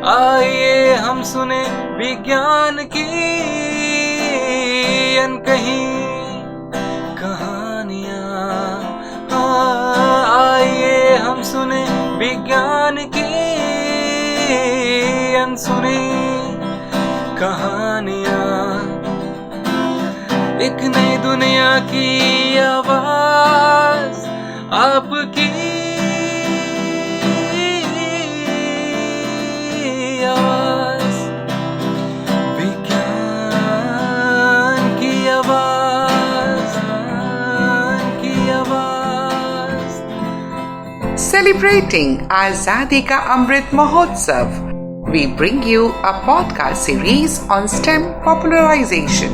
आइए हम सुने विज्ञान की अनकही कहानियाँ। आइए हम सुने विज्ञान की अनसुनी कहानियाँ। एक नई दुनिया की आवाज आपकी आवाज, विज्ञान की आवाज, की आवाज। Celebrating Azadi Ka Amrit Mahotsav, we bring you a podcast series on STEM popularization,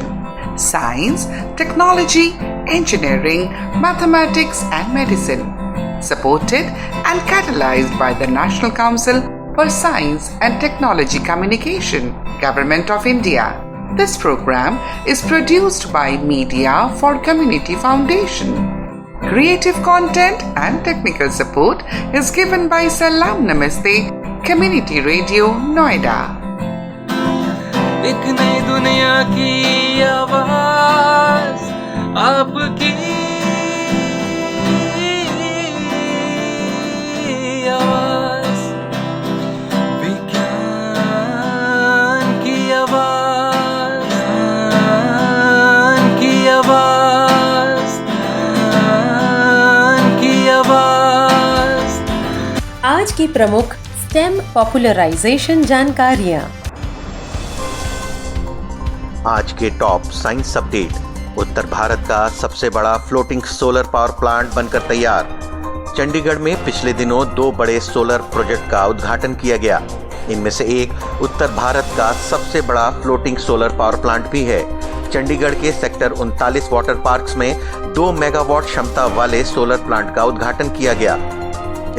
science, technology, engineering, mathematics and medicine, supported and catalyzed by the National Council for Science and Technology Communication, Government of India. This program is produced by Media for Community Foundation. Creative content and technical support is given by Salam Namaste Community Radio Noida. एक नई दुनिया की आवाज आपकी आवाज, विज्ञान की आवाज, की आवाज, की आवाज। आज की प्रमुख स्टेम पॉपुलराइजेशन जानकारियाँ। आज के टॉप साइंस अपडेट। उत्तर भारत का सबसे बड़ा फ्लोटिंग सोलर पावर प्लांट बनकर तैयार। चंडीगढ़ में पिछले दिनों 2 बड़े सोलर प्रोजेक्ट का उद्घाटन किया गया। इनमें से एक उत्तर भारत का सबसे बड़ा फ्लोटिंग सोलर पावर प्लांट भी है। चंडीगढ़ के सेक्टर 39 वाटर पार्क्स में 2 मेगावाट क्षमता वाले सोलर प्लांट का उद्घाटन किया गया।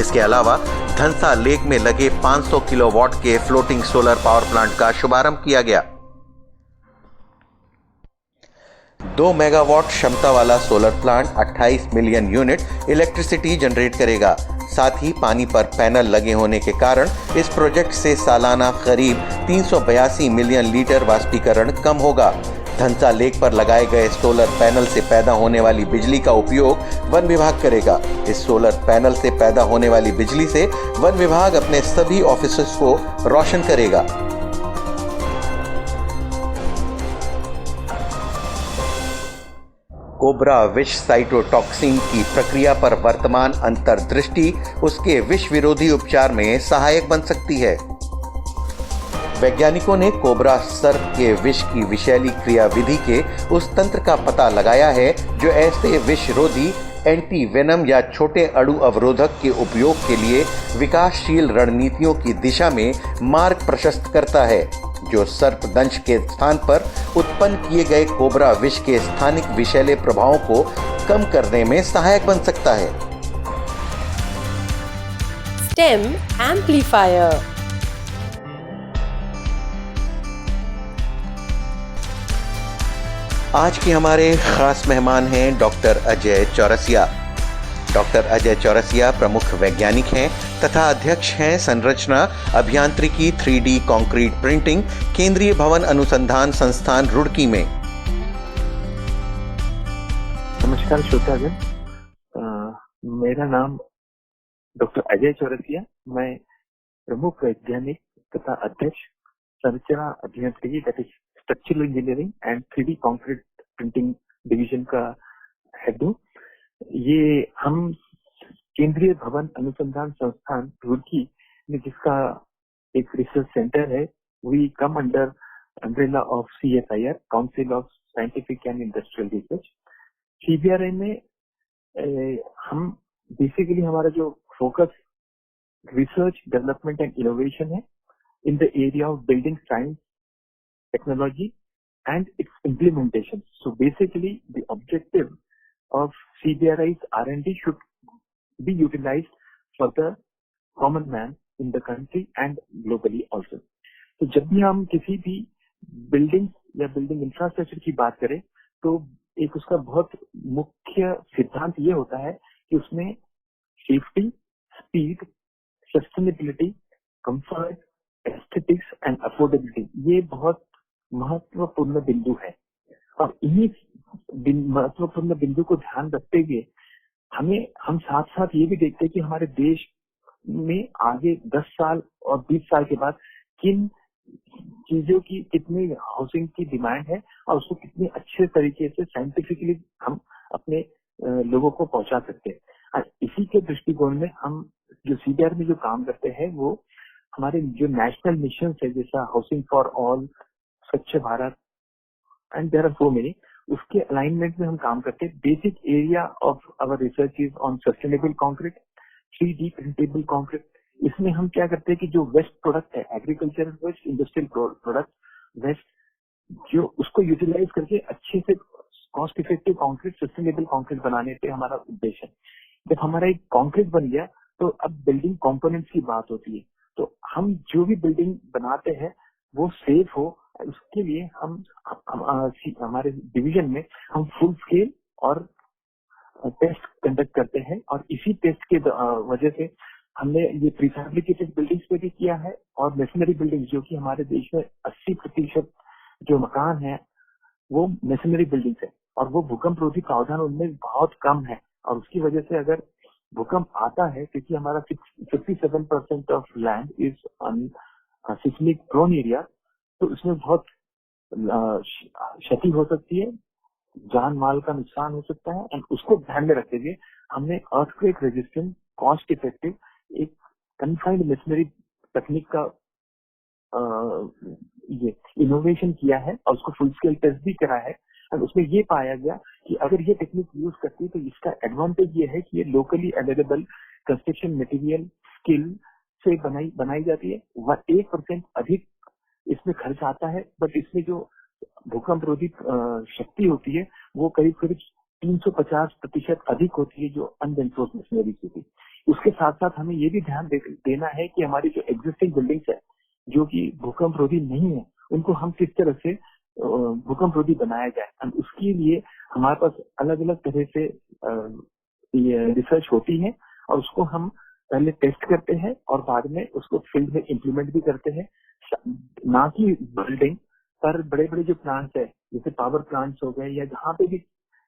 इसके अलावा धनसा लेक में लगे 500 किलोवाट के फ्लोटिंग सोलर पावर प्लांट का शुभारंभ किया गया। 2 मेगावाट क्षमता वाला solar plant 28 million unit electricity generate करेगा। साथ ही पानी पर पैनल लगे होने के कारण इस प्रोजेक्ट से सालाना करीब 382 मिलियन लीटर वाष्पीकरण कम होगा। धनसा लेक पर लगाए गए सोलर पैनल से पैदा होने वाली बिजली का उपयोग वन विभाग करेगा। इस सोलर पैनल से पैदा होने वाली बिजली से वन विभाग अपने सभी ऑफिसेस को रोशन करेगा। कोबरा विष साइटोटॉक्सिन की प्रक्रिया पर वर्तमान अंतर्दृष्टि उसके विष विरोधी उपचार में सहायक बन सकती है। वैज्ञानिकों ने कोबरा सर्प के विष की विषैली क्रियाविधि के उस तंत्र का पता लगाया है जो ऐसे विषरोधी एंटी वेनम या छोटे अणु अवरोधक के उपयोग के लिए विकासशील रणनीतियों की दिशा में मार्ग प्रशस्त करता है, जो सर्पदंश के स्थान पर उत्पन्न किए गए कोबरा विष के स्थानिक विषैले प्रभावों को कम करने में सहायक बन सकता है। Stem amplifier. आज के हमारे खास मेहमान हैं डॉक्टर अजय चौरसिया। डॉक्टर अजय चौरसिया प्रमुख वैज्ञानिक हैं तथा अध्यक्ष हैं संरचना अभियांत्रिकी 3D कंक्रीट प्रिंटिंग केंद्रीय भवन अनुसंधान संस्थान रुड़की में। नमस्कार श्रोतागण, मेरा नाम डॉक्टर अजय चौरसिया। मैं प्रमुख वैज्ञानिक तथा अध्यक्ष संरचना अभियांत्रिकी that is structural engineering and 3D concrete printing division का हेड हूँ। ये हम केंद्रीय भवन अनुसंधान संस्थान रुड़की में, जिसका एक रिसर्च सेंटर है, we come under umbrella of CSIR, council of scientific and industrial research. CBRI में हम बेसिकली हमारा जो focus research development and innovation है in the area of building science technology and its implementation. So basically the objective of CBRI's R&D should be utilized for the common man in the country and globally also. तो जब भी हम किसी भी building या building infrastructure की बात करें तो एक उसका बहुत मुख्य सिद्धांत ये होता है कि उसमें safety, speed, sustainability, comfort aesthetics and affordability, ये बहुत महत्वपूर्ण बिंदु है। और इन्हीं महत्वपूर्ण बिंदु को ध्यान रखते हुए हम साथ साथ ये भी देखते हैं कि हमारे देश में आगे 10 साल और 20 साल के बाद किन चीजों की कितनी हाउसिंग की डिमांड है और उसको कितने अच्छे तरीके से साइंटिफिकली हम अपने लोगों को पहुंचा सकते हैं। और इसी के दृष्टिकोण में हम जो सीबीआर में जो काम करते हैं वो हमारे जो नेशनल मिशन है, जैसा housing for all, Swachh Bharat and there are so many, उसके अलाइनमेंट में हम काम करते हैं। Basic area of our research is on sustainable concrete, 3D printable concrete. इसमें हम क्या करते हैं कि जो वेस्ट प्रोडक्ट है, agricultural waste, industrial product waste, जो उसको यूटिलाइज करके अच्छे से cost effective concrete, sustainable concrete बनाने पे हमारा उद्देश्य है। जब हमारा एक कंक्रीट बन गया तो अब बिल्डिंग कंपोनेंट्स की बात होती है। तो हम जो भी बिल्डिंग बनाते हैं वो सेफ हो, उसके लिए हम हमारे डिवीजन में हम फुल स्केल और टेस्ट कंडक्ट करते हैं। और इसी टेस्ट के वजह से हमने ये प्रीफैब्रिकेटेड बिल्डिंग्स पे भी किया है और मेसनरी बिल्डिंग्स, जो कि हमारे देश में 80% जो मकान है वो मेसनरी बिल्डिंग्स है और वो भूकंप रोधी प्रावधान उनमें बहुत कम है। और उसकी वजह से अगर भूकंप आता है, क्योंकि हमारा 57% of land is on seismic prone area, तो उसमें बहुत क्षति हो सकती है, जान माल का नुकसान हो सकता है। एंड उसको ध्यान में रखते हुए हमने अर्थक्वेक रेजिस्टेंट, कॉस्ट इफेक्टिव एक कन्फाइंड मेसनरी तकनीक का ये इनोवेशन किया है और उसको फुल स्केल टेस्ट भी करा है। और उसमें ये पाया गया कि अगर ये टेक्निक यूज करती है तो इसका एडवांटेज ये है कि ये locally available construction material skill से बनाई जाती है। 1% अधिक इसमें खर्च आता है, बट इसमें जो भूकंप रोधी शक्ति होती है वो करीब करीब 350% अधिक होती है जो अनरेन्फोर्स्ड मशीनरी की थी। उसके साथ साथ हमें ये भी ध्यान देना है कि हमारी जो एग्जिस्टिंग बिल्डिंग्स है जो कि भूकंप रोधी नहीं है, उनको हम किस तरह से भूकंप रोधी बनाया जाए। और उसके लिए हमारे पास अलग अलग तरह से ये रिसर्च होती है और उसको हम पहले टेस्ट करते हैं और बाद में उसको फील्ड में इम्प्लीमेंट भी करते हैं। ना कि बिल्डिंग पर बड़े बड़े जो प्लांट्स है, जैसे पावर प्लांट्स हो गए या जहाँ पे भी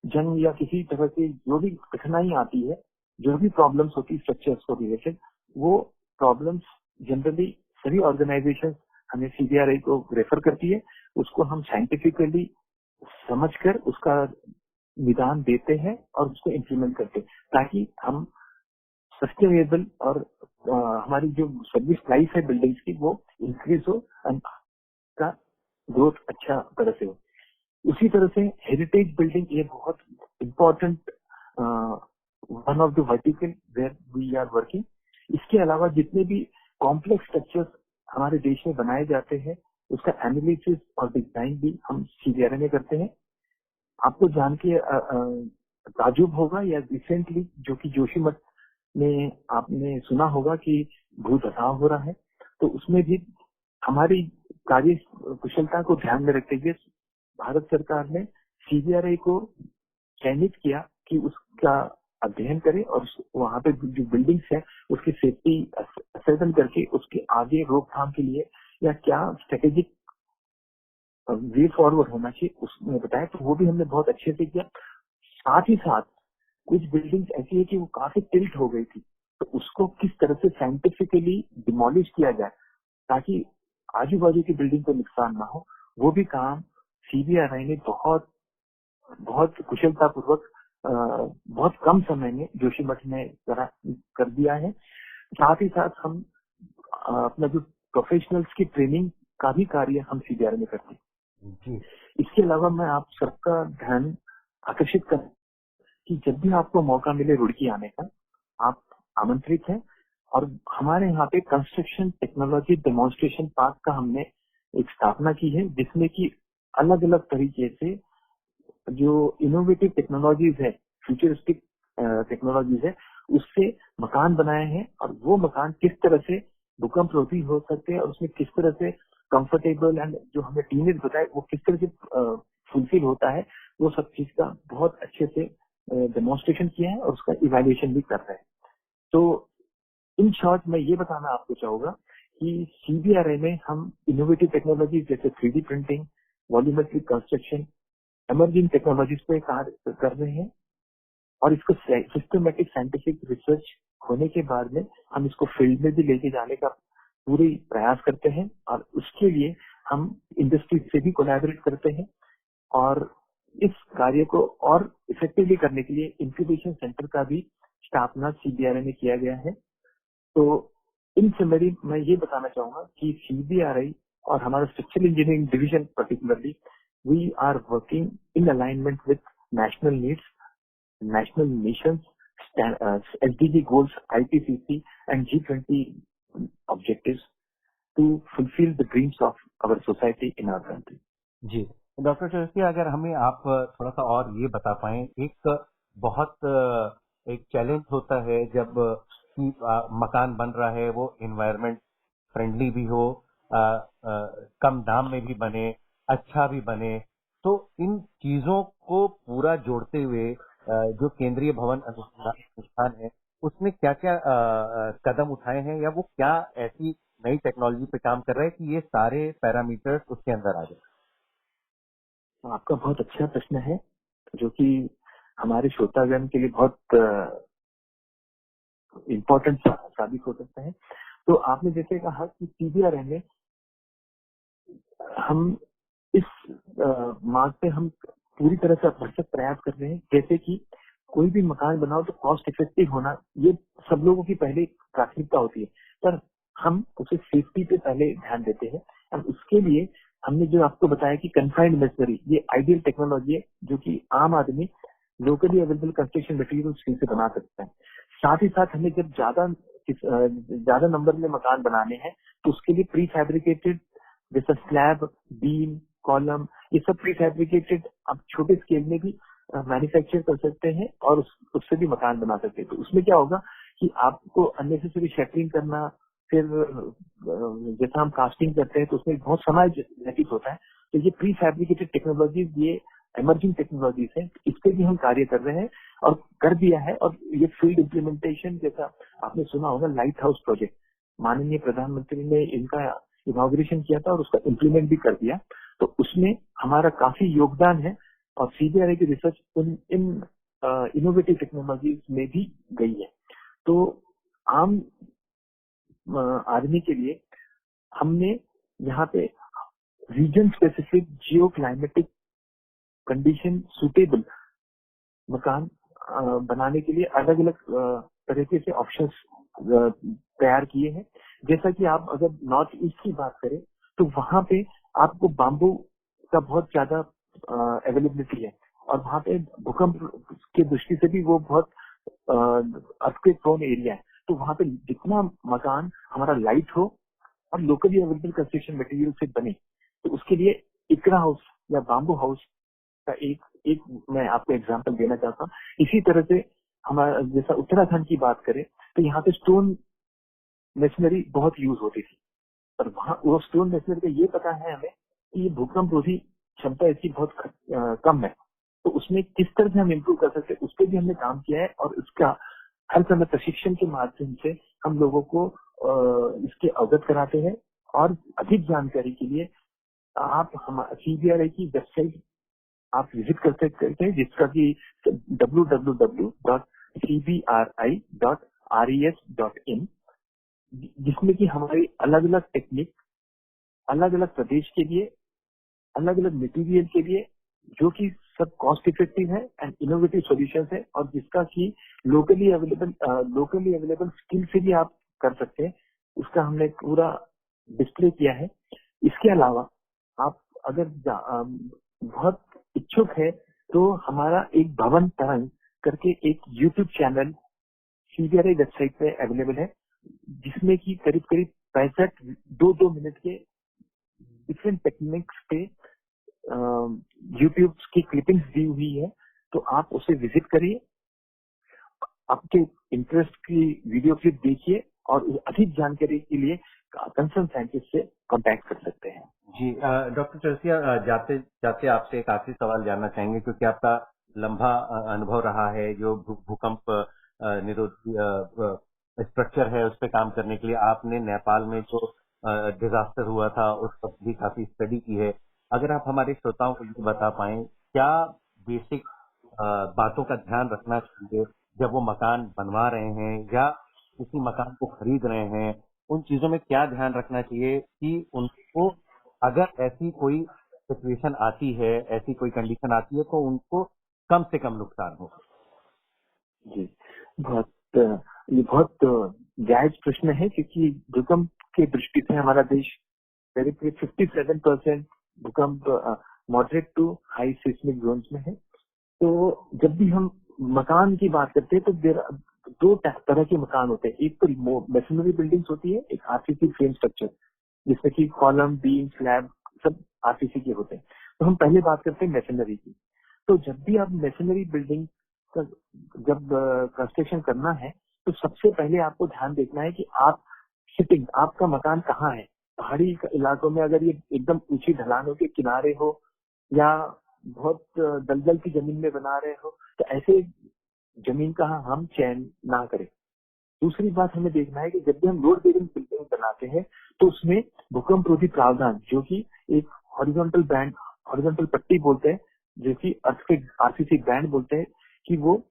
जंग या किसी तरह की जो भी कठिनाई आती है, जो भी प्रॉब्लम्स होती है स्ट्रक्चर्स को रिलेटेड, वो प्रॉब्लम्स जनरली सभी ऑर्गेनाइजेशन हमें सीबीआरआई को रेफर करती है। उसको हम साइंटिफिकली समझकर उसका निदान देते हैं और उसको इम्प्लीमेंट करते हैं, ताकि हम सस्टेनेबल और हमारी जो सर्विस प्राइस है बिल्डिंग्स की वो इंक्रीज हो और का ग्रोथ अच्छा तरह से हो। उसी तरह से हेरिटेज बिल्डिंग ये बहुत important one of the vertical where we are working. इसके अलावा जितने भी कॉम्प्लेक्स स्ट्रक्चर्स हमारे देश में बनाए जाते हैं उसका एनालिसिस और डिजाइन भी हम सीबीआरआई में करते हैं। आपको जान के ताजुब होगा या रिसेंटली जो कि जोशीमठ में आपने सुना होगा कि भू धसाव हो रहा है, तो उसमें भी हमारी कार्य कुशलता को ध्यान में रखते हुए भारत सरकार ने सीबीआरआई को चयनित किया कि उसका अध्ययन करे और वहां पे जो बिल्डिंग्स है उसकी सेफ्टी असेसमेंट करके उसके आगे रोकथाम के लिए या क्या स्ट्रेटेजिक वे फॉरवर्ड होना चाहिए उसने बताया। तो वो भी हमने बहुत अच्छे से किया। साथ ही साथ कुछ बिल्डिंग्स ऐसी है कि वो काफी टिल्ट हो गई थी, तो उसको किस तरह से साइंटिफिकली डिमोलिश किया जाए ताकि आजू बाजू की बिल्डिंग को नुकसान ना हो, वो भी काम सीबीआरआई ने बहुत बहुत कुशलता पूर्वक बहुत कम समय में जोशीमठ में कर दिया है। साथ ही साथ हम अपना जो प्रोफेशनल्स की ट्रेनिंग का भी कार्य हम सीबीआरआई में करते हैं। इसके अलावा मैं आप सबका ध्यान आकर्षित कर कि जब भी आपको मौका मिले रुड़की आने का, आप आमंत्रित हैं। और हमारे यहाँ पे कंस्ट्रक्शन टेक्नोलॉजी डेमोन्स्ट्रेशन पार्क का हमने एक स्थापना की है, जिसमें कि अलग अलग तरीके से जो इनोवेटिव टेक्नोलॉजीज है, फ्यूचरिस्टिक टेक्नोलॉजीज है, उससे मकान बनाए हैं। और वो मकान किस तरह से भूकंप रोधी हो सकते हैं और उसमें किस तरह से कंफर्टेबल एंड जो हमें टीनेज बताए वो किस तरह से फुलफिल होता है, वो सब चीज का बहुत अच्छे से डेमोन्स्ट्रेशन किया है और उसका इवैल्यूएशन भी कर रहे हैं। तो इन शॉर्ट मैं ये बताना आपको चाहूंगा कि CBRI में हम इनोवेटिव टेक्नोलॉजी जैसे 3D printing, volumetric construction, emerging technologies पे कार्य कर रहे हैं और इसको सिस्टमेटिक साइंटिफिक रिसर्च होने के बाद में हम इसको फील्ड में भी लेके जाने का पूरी प्रयास करते हैं और उसके लिए हम इंडस्ट्री से भी कोलैबोरेट करते हैं और इस कार्य को और इफेक्टिवली करने के लिए इंक्यूबेशन सेंटर का भी स्थापना CBRI में किया गया है। तो इन समरी मैं ये बताना चाहूंगा कि CBRI और हमारा structural engineering division particularly we are working in alignment with national needs, national missions, SDG goals, IPCC and G20 objectives to fulfill the dreams of our society in our country. जी doctor Chaurasia, अगर हमें आप थोड़ा सा और ये बता पाएं, एक बहुत एक चैलेंज होता है जब मकान बन रहा है वो एनवायरनमेंट फ्रेंडली भी हो, कम दाम में भी बने, अच्छा भी बने, तो इन चीजों को पूरा जोड़ते हुए जो केंद्रीय भवन अनुसंधान संस्थान है उसने क्या क्या कदम उठाए हैं या वो क्या ऐसी नई टेक्नोलॉजी पे काम कर रहा है कि ये सारे पैरामीटर्स उसके अंदर आ जाए? आपका बहुत अच्छा प्रश्न है जो कि हमारे श्रोतागण के लिए बहुत इम्पोर्टेंट साबित हो सकता है। तो आपने जैसे कहा कि CBRI में हम इस मार्ग पे हम पूरी तरह से भरसक प्रयास कर रहे हैं। जैसे कि कोई भी मकान बनाओ तो कॉस्ट इफेक्टिव होना ये सब लोगों की पहली प्राथमिकता होती है, पर हम उसे सेफ्टी पे पहले ध्यान देते हैं और उसके लिए हमने जो आपको बताया कि कन्फाइंड मेसनरी ये आइडियल टेक्नोलॉजी है जो कि आम आदमी लोकली अवेलेबल कंस्ट्रक्शन मटेरियल से बना सकता है। साथ ही साथ हमें जब ज्यादा नंबर में मकान बनाने हैं तो उसके लिए प्री फैब्रिकेटेड जैसा स्लैब, बीम, कॉलम, ये सब प्री फैब्रिकेटेड आप छोटे स्केल में भी मैन्युफैक्चर कर सकते हैं और उससे भी मकान बना सकते हैं। तो उसमें क्या होगा कि आपको अननेसेसरी शटरिंग करना, फिर जैसा हम कास्टिंग करते हैं तो उसमें बहुत समय व्यतीत होता है। तो ये प्री फैब्रिकेटेड टेक्नोलॉजीज, ये इमर्जिंग टेक्नोलॉजीज है, इस पे भी हम कार्य कर रहे हैं और कर दिया है। और ये फील्ड इम्प्लीमेंटेशन, जैसा आपने सुना होगा लाइट हाउस प्रोजेक्ट, माननीय प्रधानमंत्री ने इनका इनॉग्रेशन किया था और उसका इम्प्लीमेंट भी कर दिया। तो उसमें हमारा काफी योगदान है और CBRI की रिसर्च इन इनोवेटिव टेक्नोलॉजीज में भी गई है। तो आम आदमी के लिए हमने यहाँ पे रीजन स्पेसिफिक जियो क्लाइमेटिक कंडीशन सुटेबल मकान बनाने के लिए अलग अलग तरीके से ऑप्शंस तैयार किए हैं। जैसा कि आप अगर नॉर्थ ईस्ट की बात करें तो वहां पे आपको बाम्बू का बहुत ज्यादा अवेलेबिलिटी है और वहां पे भूकंप की दृष्टि से भी वो बहुत अर्थक्वेक प्रोन एरिया है। तो वहां पे जितना मकान हमारा लाइट हो और लोकली अवेलेबल कंस्ट्रक्शन मटेरियल से बने, तो उसके लिए इकरा हाउस या बाम्बू हाउस का एक मैं आपको एग्जांपल देना चाहता हूँ। इसी तरह से हमारा जैसा उत्तराखंड की बात करें तो यहाँ पे स्टोन मशीनरी बहुत यूज होती थी और वहाँ वो स्टोन मशीनरी का ये पता है हमें कि ये भूकंप रोधी क्षमता इसकी बहुत कम है। तो उसमें किस तरह से हम इम्प्रूव कर सकते हैं उस पर भी हमने काम किया है और उसका हर समय प्रशिक्षण के माध्यम से हम लोगों को इसके अवगत कराते हैं। और अधिक जानकारी के लिए आप CBRI की वेबसाइट आप विजिट कर सकते हैं, जिसका कि www.cbri.res.in, जिसमें कि हमारी अलग अलग टेक्निक अलग अलग प्रदेश के लिए, अलग अलग मटेरियल के लिए, जो कि सब कॉस्ट इफेक्टिव है एंड इनोवेटिव सॉल्यूशंस है और जिसका कि लोकली अवेलेबल स्किल से भी आप कर सकते हैं, उसका हमने पूरा डिस्प्ले किया है। इसके अलावा आप अगर बहुत इच्छुक है तो हमारा एक भवन तरंग करके एक यूट्यूब चैनल CBRI वेबसाइट पे अवेलेबल है, जिसमें कि करीब 65 2 मिनट के डिफरेंट टेक्निक्स पे यूट्यूब की क्लिपिंग्स दी हुई है। तो आप उसे विजिट करिए, आपके इंटरेस्ट की वीडियो क्लिप देखिए और अधिक जानकारी के लिए कंसर्न साइंटिस्ट से कांटेक्ट कर सकते हैं। जी डॉक्टर चौरसिया, जाते जाते आपसे एक आखिरी सवाल जानना चाहेंगे, क्योंकि आपका लंबा अनुभव रहा है जो भूकंप निरोधी स्ट्रक्चर है उस पर काम करने के लिए आपने नेपाल में जो डिजास्टर हुआ था उस वक्त भी काफी स्टडी की है। अगर आप हमारे श्रोताओं को ये बता पाएं क्या बेसिक बातों का ध्यान रखना चाहिए जब वो मकान बनवा रहे हैं या किसी मकान को खरीद रहे हैं, उन चीजों में क्या ध्यान रखना चाहिए कि उनको अगर ऐसी कोई सिचुएशन आती है, ऐसी कोई कंडीशन आती है तो उनको कम से कम नुकसान हो। जी, ये बहुत जायज प्रश्न है, क्योंकि भूकंप के दृष्टि से हमारा देश करीब 57% भूकंप moderate to high seismic zones में है। तो जब भी हम मकान की बात करते हैं तो दो तरह के मकान होते हैं। एक तो मैसनरी बिल्डिंग्स होती है, एक आरसीसी फ्रेम स्ट्रक्चर जिसमें कि कॉलम, बीम, स्लैब सब आरसीसी के होते हैं। तो हम पहले बात करते हैं मैसनरी की। तो जब भी आप मैसनरी बिल्डिंग का जब कंस्ट्रक्शन करना है तो सबसे पहले आपको ध्यान देखना है कि आपका मकान कहाँ है। पहाड़ी इलाकों में अगर ये एकदम ऊंची ढलानों के किनारे हो या बहुत दलदल की जमीन में बना रहे हो तो ऐसे जमीन का हम चयन ना करें। दूसरी बात हमें देखना है कि जब भी हम लोड बेरिंग बिल्डिंग बनाते हैं तो उसमें भूकंप रोधी प्रावधान, जो कि एक हॉरिजॉन्टल पट्टी बोलते हैं, जो कि आरसीसी बैंड बोलते हैं, कि वो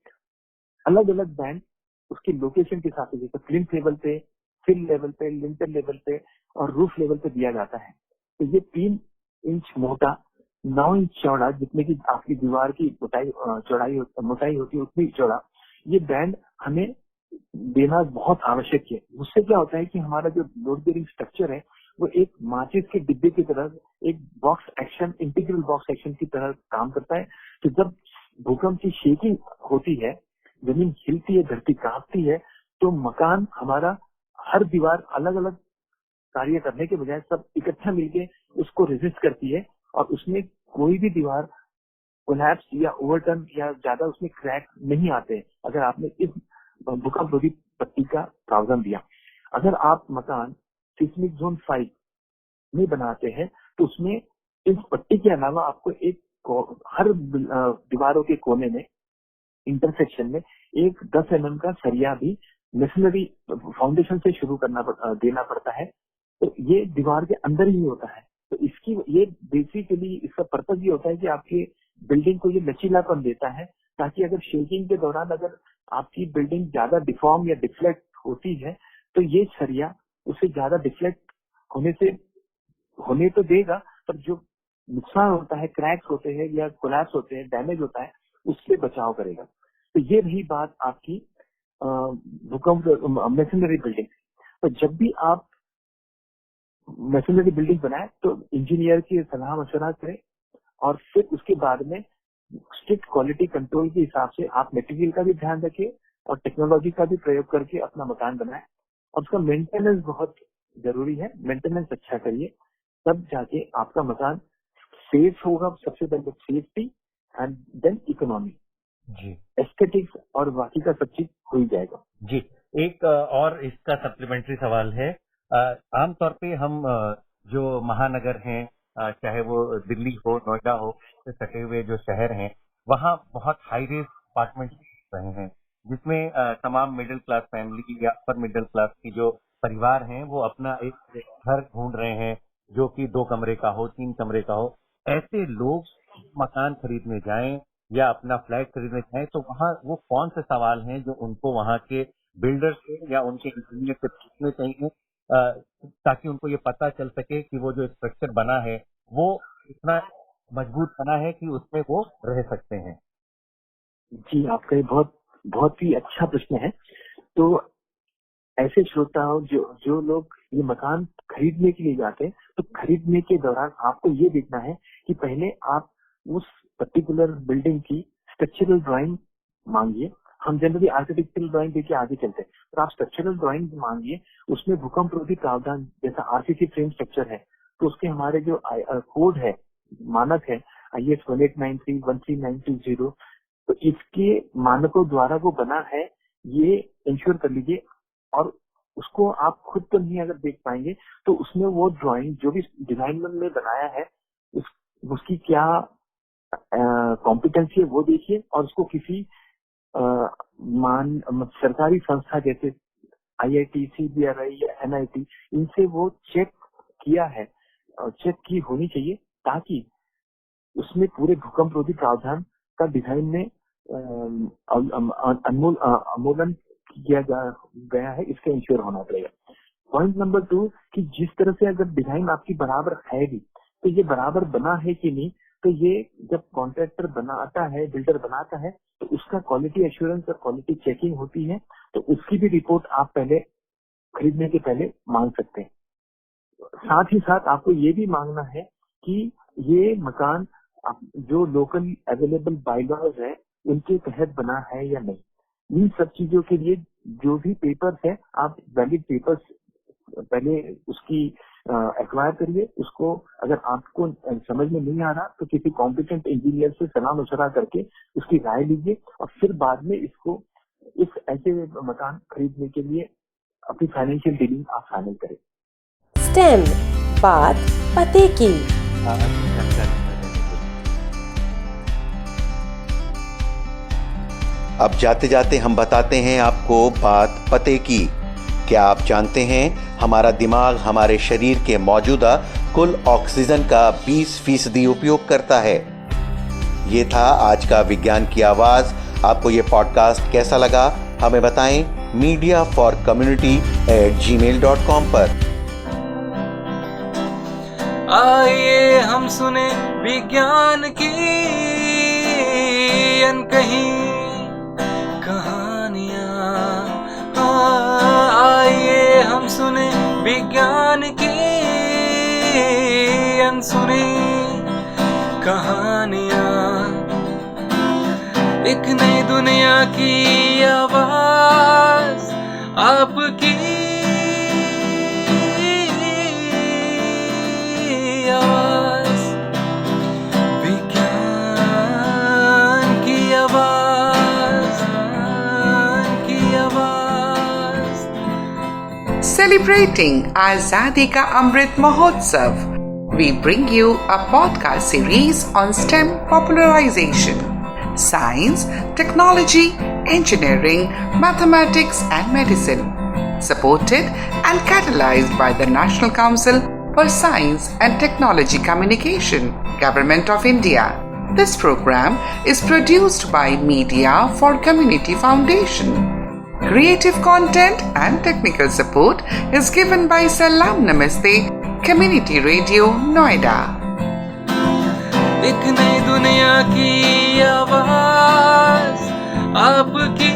अलग अलग बैंड उसकी लोकेशन के हिसाब से, जैसे प्लिंथ लेवल पे, फिल लेवल पे, लिंटर लेवल पे और रूफ लेवल पे दिया जाता है। तो ये 3 इंच मोटा, 9 इंच चौड़ा, जितने की आपकी दीवार की मोटाई होती है उतनी चौड़ा ये बैंड हमें देना बहुत आवश्यक है। उससे क्या होता है कि हमारा जो लोड बेरिंग स्ट्रक्चर है वो एक माचिस के डिब्बे की तरह, एक इंटीग्रल बॉक्स एक्शन की तरह काम करता है। तो जब भूकंप की शेकिंग होती है, जमीन हिलती है, धरती कांपती है, तो मकान हमारा हर दीवार अलग अलग कार्य करने के बजाय सब इकट्ठा मिलके उसको रेजिस्ट करती है और उसमें कोई भी दीवार कोलैप्स या ओवरटर्न या ज्यादा उसमें क्रैक नहीं आते हैं अगर आपने इस भूकंप रोधी पट्टी का प्रावधान दिया। अगर आप मकान सिस्मिक जोन 5 में बनाते हैं तो उसमें इस पट्टी के अलावा आपको हर दीवारों के कोने में, इंटरसेक्शन में एक 10 mm का सरिया भी मेसनरी फाउंडेशन से शुरू देना पड़ता है। तो ये दीवार के अंदर ही होता है। तो ये बेसिकली इसका पर्पज ये होता है कि आपके बिल्डिंग को ये लचीलापन देता है, ताकि अगर शेकिंग के दौरान अगर आपकी बिल्डिंग ज्यादा डिफॉर्म या डिफ्लेक्ट होती है तो ये सरिया उसे ज्यादा डिफ्लेक्ट होने तो देगा, पर जो नुकसान होता है, क्रैक्स होते हैं या कोलैप्स होते हैं, डैमेज होता है, उससे बचाव करेगा। तो ये रही बात आपकी भूकंप मैसनरी बिल्डिंग। तो जब भी आप मैसनरी बिल्डिंग बनाए तो इंजीनियर की सलाह मशवरा करें और फिर उसके बाद में स्ट्रिक्ट क्वालिटी कंट्रोल के हिसाब से आप मटेरियल का भी ध्यान रखिए और टेक्नोलॉजी का भी प्रयोग करके अपना मकान बनाए। और उसका मेंटेनेंस बहुत जरूरी है। मेंटेनेंस अच्छा करिए, तब जाके आपका मकान सेफ होगा। सबसे पहले सेफ्टी एंड देन इकोनॉमी जी, एस्थेटिक्स और बाकी का सब चीज हो ही जाएगा। जी। एक और इसका सप्लीमेंट्री सवाल है। आमतौर पे हम जो महानगर हैं, चाहे वो दिल्ली हो, नोएडा हो, से सटे हुए जो शहर हैं, वहाँ बहुत हाई रेज अपार्टमेंट रहे हैं, जिसमें तमाम मिडिल क्लास फैमिली या अपर मिडिल क्लास की जो परिवार हैं वो अपना एक घर ढूंढ रहे हैं जो कि 2 कमरे का हो, 3 कमरे का हो। ऐसे लोग मकान खरीदने जाएं या अपना फ्लैट खरीदने जाएं तो वहाँ वो कौन से सवाल हैं जो उनको वहाँ के बिल्डर से या उनके इंजीनियर से पूछने चाहिए, ताकि उनको ये पता चल सके कि वो जो स्ट्रक्चर बना है वो इतना मजबूत बना है कि उसमें वो रह सकते हैं। जी, आपका ये बहुत ही अच्छा प्रश्न है। तो ऐसे श्रोताओं जो लोग ये मकान खरीदने के लिए जाते हैं, तो खरीदने के दौरान आपको ये देखना है कि पहले आप उस पर्टिकुलर बिल्डिंग की स्ट्रक्चरल ड्राइंग मांगिए। हम जनरली आर्किटेक्चरल ड्राइंग देखिए आगे चलते हैं, तो आप स्ट्रक्चरल ड्राइंग मांगिए। उसमें भूकंप रोधी प्रावधान जैसा आरसीसी फ्रेम स्ट्रक्चर है तो उसके हमारे जो कोड है, मानक है IS 1893 13920, तो इसके मानकों द्वारा वो बना है, ये इंश्योर कर लीजिए। और उसको आप खुद तो नहीं अगर देख पाएंगे तो उसमें वो ड्राइंग जो भी डिजाइनर ने बनाया है उसकी क्या कॉम्पिटेंसी है वो देखिए, और उसको किसी सरकारी संस्था जैसे IIT, CBRI या NIT, इनसे वो चेक किया है और चेक की होनी चाहिए, ताकि उसमें पूरे भूकंप रोधी प्रावधान का डिजाइन में अनुमोदन किया गया है, इसका इंश्योर होना पड़ेगा। पॉइंट नंबर 2 कि जिस तरह से अगर डिजाइन आपकी बराबर है भी, तो ये बराबर बना है कि नहीं, तो ये जब कॉन्ट्रैक्टर बनाता है, बिल्डर बनाता है, तो उसका क्वालिटी एश्योरेंस और क्वालिटी चेकिंग होती है, तो उसकी भी रिपोर्ट आप पहले खरीदने के पहले मांग सकते हैं। साथ ही साथ आपको ये भी मांगना है कि ये मकान जो लोकल अवेलेबल बायलॉज है उनके तहत बना है या नहीं। इन सब चीजों के लिए जो भी पेपर्स है, आप वैलिड पेपर्स पहले उसकी एक्वायर करिए। उसको अगर आपको समझ में नहीं आ रहा तो किसी कॉम्पिटेंट इंजीनियर से सलाह मशवरा करके उसकी राय लीजिए, और फिर बाद में इसको इस ऐसे मकान खरीदने के लिए अपनी फाइनेंशियल डीलिंग आप फाइनल करें। स्टेम, बात पते की। अब जाते जाते हम बताते हैं आपको बात पते की। क्या आप जानते हैं हमारा दिमाग हमारे शरीर के मौजूदा कुल ऑक्सीजन का 20% उपयोग करता है। ये था आज का विज्ञान की आवाज। आपको ये पॉडकास्ट कैसा लगा हमें बताएं mediaforcommunity@gmail.com पर। आइए हम सुने विज्ञान की अनकही कहानियाँ। आइए हम सुने विज्ञान की अनसुनी कहानियाँ। एक नई दुनिया की आवाज आपकी आवाज, विज्ञान की आवाज, की आवाज। Celebrating Azadi Ka Amrit Mahotsav, we bring you a podcast series on STEM popularization, science, technology, engineering, mathematics and medicine, supported and catalyzed by the National Council for Science and Technology Communication, Government of India. This program is produced by Media for Community Foundation. Creative content and technical support is given by Salam Namaste Community Radio, Noida. एक नई दुनिया की आवाज आपकी